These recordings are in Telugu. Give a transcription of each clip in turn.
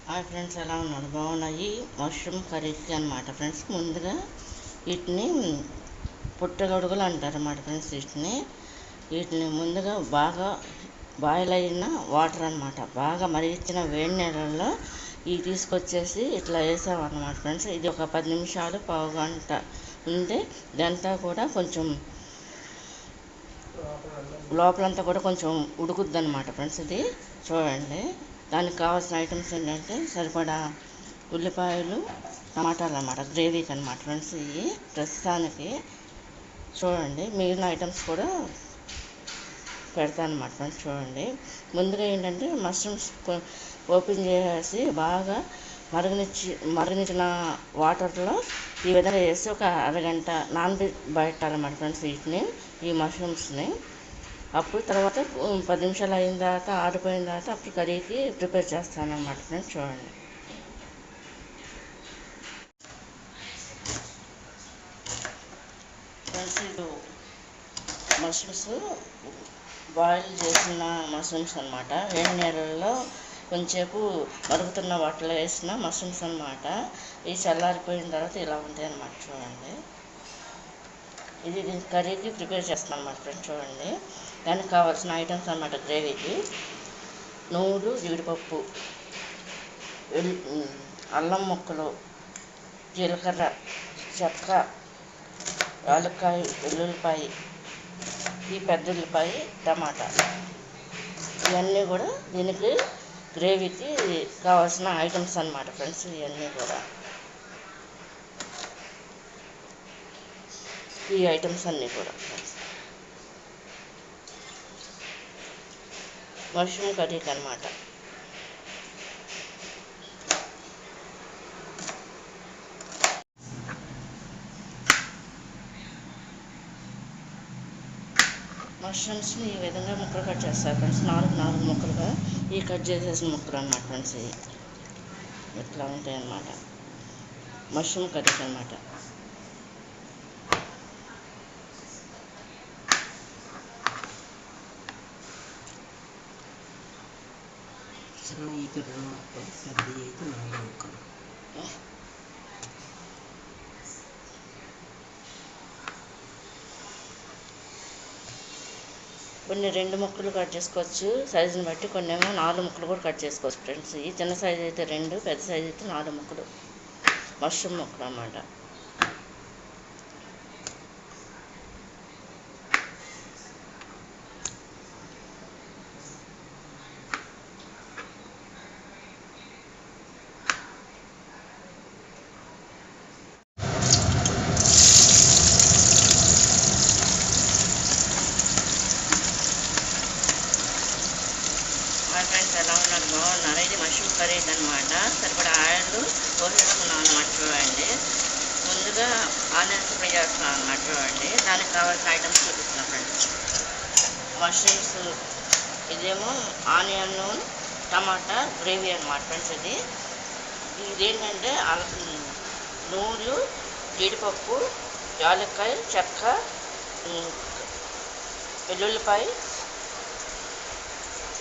హాయ్ ఫ్రెండ్స్, ఎలా ఉన్నారు? బాగున్నాయి. మష్రూమ్ కర్రీకి అనమాట ఫ్రెండ్స్. ముందుగా వీటిని పుట్టగొడుగులు అంటారు అన్నమాట ఫ్రెండ్స్. వీటిని ముందుగా బాగా బాయిల్ అయిన వాటర్ అనమాట, బాగా మరిగించిన వేడి నీళ్ళల్లో ఇవి తీసుకొచ్చేసి ఇట్లా వేసామన్నమాట ఫ్రెండ్స్. ఇది ఒక 10 నిమిషాలు, పావు గంట ఉంటే ఇదంతా కూడా కొంచెం లోపలంతా కూడా కొంచెం ఉడుకుద్ది అనమాట ఫ్రెండ్స్. ఇది చూడండి. దానికి కావాల్సిన ఐటమ్స్ ఏంటంటే సరిపడా ఉల్లిపాయలు, టమాటాలు అన్నమాట, గ్రేవీకి అనమాట ఫ్రెండ్స్. ఇవి ప్రస్తుతానికి చూడండి. మిగిలిన ఐటమ్స్ కూడా పెడతాను అనమాట ఫ్రెండ్స్. చూడండి. ముందుగా ఏంటంటే మష్రూమ్స్ ఓపెన్ చేసి బాగా మరగనిచ్చిన వాటర్లో ఈ విధంగా వేసి ఒక అరగంట నానబెట్టాలన్నమాట ఫ్రెండ్స్ ఈ మష్రూమ్స్ని. అప్పుడు తర్వాత 10 నిమిషాలు అయిన తర్వాత ఆరిపోయిన తర్వాత అప్పుడు కర్రీకి ప్రిపేర్ చేస్తాను అన్నమాట ఫ్రెండ్స్. చూడండి. ఫ్రెండ్స్, ఇది మష్రూమ్స్ బాయిల్ చేసిన మష్రూమ్స్ అనమాట. వేడి నీళ్ళల్లో కొంచెంసేపు మరుగుతున్న వాటిలో వేసిన మష్రూమ్స్ అనమాట. ఇవి చల్లారిపోయిన తర్వాత ఇలా ఉంటాయి అన్నమాట. చూడండి. ఇది కర్రీకి ప్రిపేర్ చేస్తాను అన్నమాట ఫ్రెండ్స్. చూడండి. దానికి కావాల్సిన ఐటమ్స్ అన్నమాట. గ్రేవీకి నువ్వులు, జీడిపప్పు, అల్లం ముక్కలు, జీలకర్ర, చెక్క, యాలక్కాయ, వెల్లుల్లిపాయ, ఈ పెద్ద ఉల్లిపాయ, టమాటా, ఇవన్నీ కూడా దీనికి గ్రేవీకి కావాల్సిన ఐటమ్స్ అన్నమాట ఫ్రెండ్స్. ఇవన్నీ కూడా ఈ ఐటమ్స్ అన్నీ కూడా ఫ్రెండ్స్ మష్రూమ్ కర్రీకి అనమాట. మష్రూమ్స్ని ఈ విధంగా ముక్కలు కట్ చేస్తారు ఫ్రెండ్స్. 4 ముక్కలుగా ఈ కట్ చేసేసిన ముక్కలు అన్నమాట ఫ్రెండ్స్. ఇట్లా ఉంటాయి అన్నమాట మష్రూమ్ కర్రీకి అనమాట. కొన్ని 2 ముక్కలు కట్ చేసుకోవచ్చు సైజుని బట్టి, కొన్ని ఏమో 4 ముక్కలు కూడా కట్ చేసుకోవచ్చు ఫ్రెండ్స్. ఈ చిన్న సైజు అయితే 2, పెద్ద సైజు అయితే 4 ముక్కలు మష్రూమ్ ముక్కలు అన్నమాట. ఫ్రెండ్స్, ఎలా ఉన్నారు? బాగున్నారు. ఇది మష్రూమ్ కర్రీ అనమాట. సరిపడా ఆయిల్ పోసేసుకున్నాం అన్నమాట. చూడండి. ముందుగా ఆనియన్స్ ఫ్రై చేస్తున్నాం అన్నమాట. చూడండి. దానికి కావాల్సిన ఐటమ్స్ చూపిస్తున్నాం ఫ్రెండ్స్. మష్రూమ్స్, ఇదేమో ఆనియన్, టమాటా గ్రేవీ అనమాట ఫ్రెండ్స్. ఇదేంటంటే నువ్వులు, జీడిపప్పు, యాలక్కాయ, చెక్క, వెల్లుల్లిపాయ,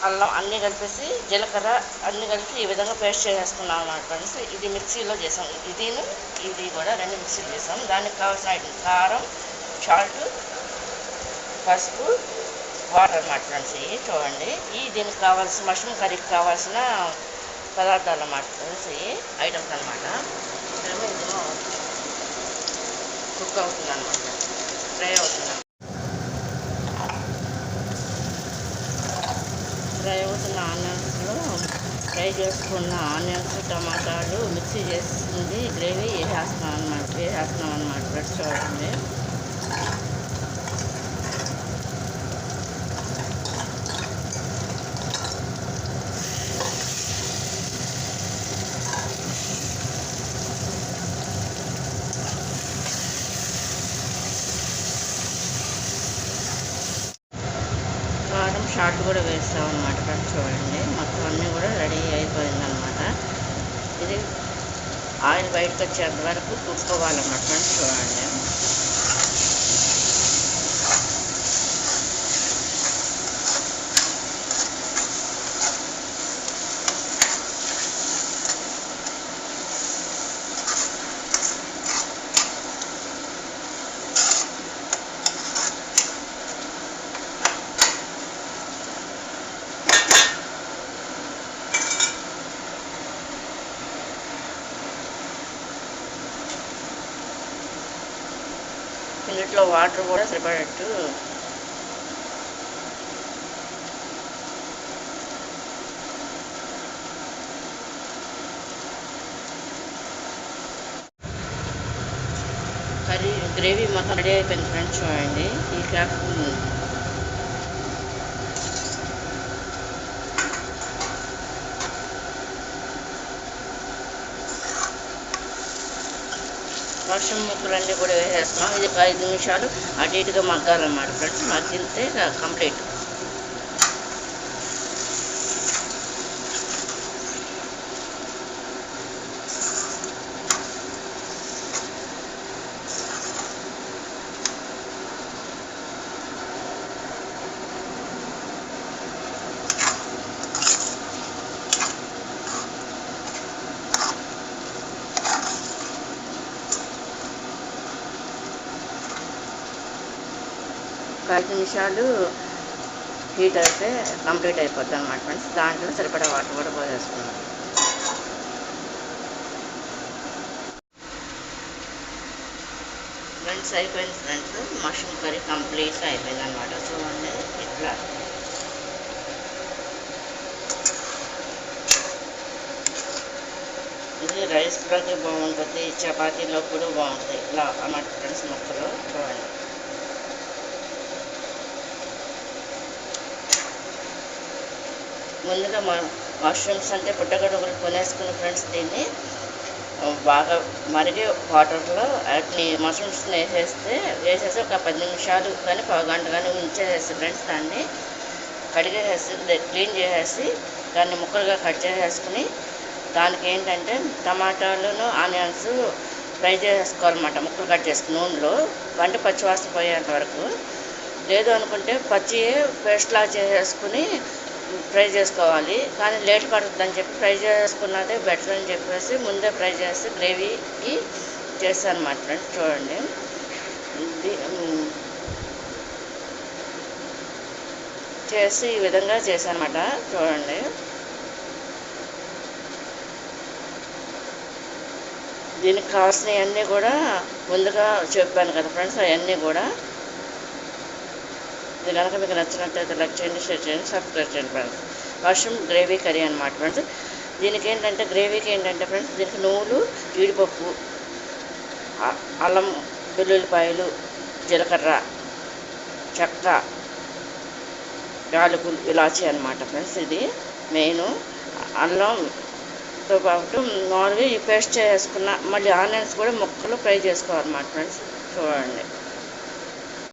అల్లం అన్నీ కలిపేసి, జీలకర్ర అన్నీ కలిపి ఈ విధంగా పేస్ట్ చేసేసుకున్నాం అన్నమాట ఫ్రెండ్స్. ఇది మిక్సీలో చేసాం. ఇది కూడా 2 మిక్సీలు చేసాం. దానికి కావాల్సిన ఐటమ్ కారం, సాల్ట్, పసుపు, వాటర్ అన్నమాట ఫ్రెండ్స్. చూడండి. దీనికి కావాల్సిన మష్రూమ్ కర్రీకి కావాల్సిన పదార్థాలు అన్నమాట ఫ్రెండ్స్. ఐటమ్స్ అనమాట. ఇదేమో కుక్ అవుతుంది అన్నమాట, ఫ్రై అవుతుంది. ఫ్రై అవుతున్న ఆనియన్స్లో ఫ్రై చేసుకున్న ఆనియన్స్, టమాటాలు మిక్సీ చేసింది గ్రేవీ వేసేస్తున్నాం అన్నమాట ఫ్రెండ్స్. చూడండి. కారం, సాల్ట్ కూడా వేస్తాం అన్నమాట ఫ్రెండ్స్. చూడండి. మొత్తం అన్నీ కూడా రెడీ అయిపోయిందన్నమాట. ఇది ఆయిల్ బయటకు వచ్చేంత వరకు కుట్టుకోవాలన్నమాట ఫ్రెండ్స్. చూడండి. దీంట్లో వాటర్ కూడా సరిపడట్టు కర్రీ గ్రేవీ మొత్తం రెడీ అయిపోయింది ఫ్రెండ్స్. చూడండి ఈ క్యాప్ మష్రూమ్ ముక్కలన్నీ కూడా వేసేస్తాం. ఇది 5 నిమిషాలు అటు ఇటుగా మగ్గాలన్నమాట ఫ్రెండ్స్. మగ్గితే కంప్లీట్. ఒక 5 నిమిషాలు హీట్ అయితే కంప్లీట్ అయిపోద్ది అన్నమాట ఫ్రెండ్స్. దాంట్లో సరిపడా వాటర్ కూడా పోసేసుకున్నాం. ఫ్రెండ్స్ అయిపోయింది ఫ్రెండ్స్. మష్రూమ్ కర్రీ కంప్లీట్గా అయిపోయింది అనమాట. చూడండి ఇట్లా ఇది రైస్లోకి బాగుంటుంది, చపాతీలో కూడా బాగుంటుంది. ఇలా అన్నమాట ఫ్రెండ్స్ ముక్కలు. చూడండి ముందుగా మష్రూమ్స్ అంటే పుట్టగొడుగులు కొనేసుకుని ఫ్రెండ్స్ దీన్ని బాగా మరిగే వాటర్లో వాటిని మష్రూమ్స్ని వేసేసి ఒక 10 నిమిషాలు కానీ పావుగంట కానీ ఉంచేసేసి ఫ్రెండ్స్ దాన్ని కడిగేసేసి క్లీన్ చేసేసి దాన్ని ముక్కలుగా కట్ చేసేసుకుని దానికి ఏంటంటే టమాటాలను ఆనియన్స్ ఫ్రై చేసుకోవాలన్నమాట. ముక్కలు కట్ చేసుకుని నూనెలో పచ్చివాసన పోయేంత వరకు. లేదు అనుకుంటే పచ్చి పేస్ట్లా చేసేసుకుని ఫ్రై చేసుకోవాలి. కానీ లేట్ పడుతుందని చెప్పి ఫ్రై చేసుకున్నదే బెటర్ అని చెప్పేసి ముందే ఫ్రై చేసి గ్రేవీకి చేస్తాను అన్నమాట ఫ్రెండ్స్. చూడండి చేసి ఈ విధంగా చేశాను అన్నమాట. చూడండి దీనికి కావాల్సినవన్నీ కూడా ముందుగా చెప్పాను కదా ఫ్రెండ్స్. అవన్నీ కూడా ఇది కనుక మీకు నచ్చినట్లయితే లైక్ చేయండి, షేర్ చేయండి, సబ్స్క్రైబ్ చేయండి ఫ్రెండ్స్. మష్రూమ్ గ్రేవీ కర్రీ అనమాట ఫ్రెండ్స్. దీనికి ఏంటంటే గ్రేవీకి ఏంటంటే ఫ్రెండ్స్ దీనికి నువ్వులు, జీడిపప్పు, అల్లం, వెల్లుల్లిపాయలు, జీలకర్ర, చెక్క, యాలకులు, ఇలాచి అనమాట ఫ్రెండ్స్. ఇది మెయిన్. అల్లంతో పాటు మామూలుగా ఈ పేస్ట్ చేసుకున్న మళ్ళీ ఆనియన్స్ కూడా ముక్కలు ఫ్రై చేసుకోవాలన్నమాట ఫ్రెండ్స్. చూడండి